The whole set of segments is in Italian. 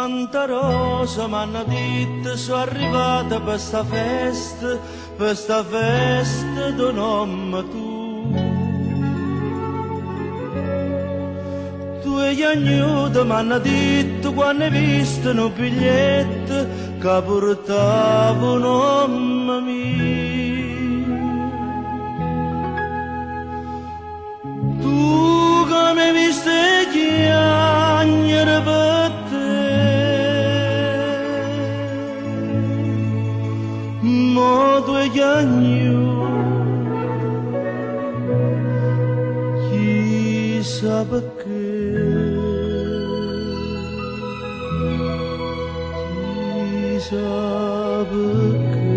Santa Rosa m'hanno detto sono arrivata per sta festa d'un uomo tu. Tu e gli agnuti m'hanno detto quando hai visto un biglietto che portava un uomo mio. Tu che mi hai visto chiagnere per modo e gagno, chissà perché, chissà perché.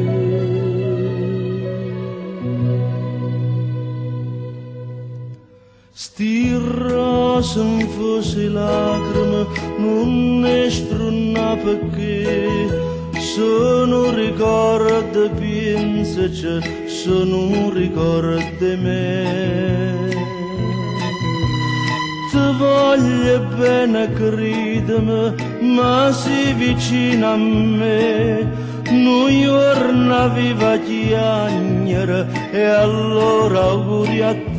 Sti rose non fosse lacrime, non ne strunna perché sono un ricordo, pensaci, sono un ricordo di me. Ti voglio bene, credimi, ma sei vicino a me. Noi giorno viva chiagnere e allora auguri a te.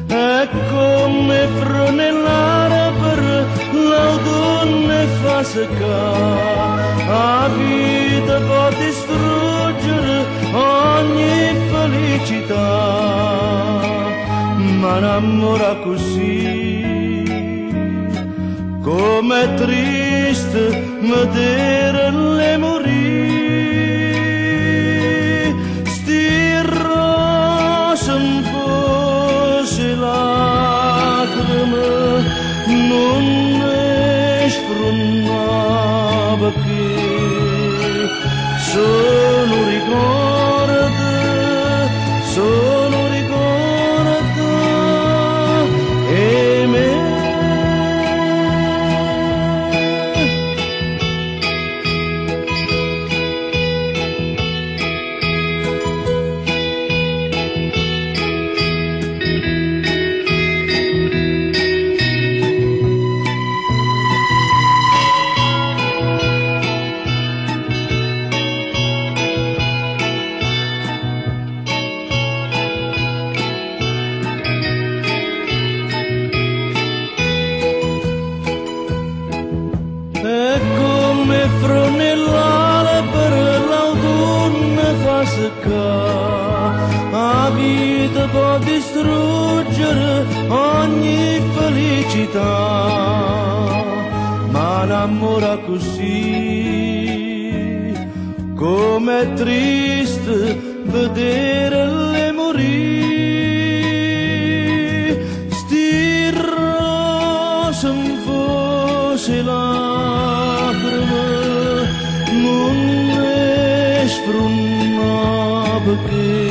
È come fronellare per l'autunno e fa seccare, la vita può distruggere ogni felicità, ma innamora così, com'è triste vedere le morire. Sti rose un po' si lacrime, non ne sprunava che sono ricordo, sono ricordo e me. È come fronellare per l'autunno fa seccare, la vita può distruggere ogni felicità, ma innamora così, com'è triste vedere le morire. Sti rose un fosse lacrime, non ne sprunava che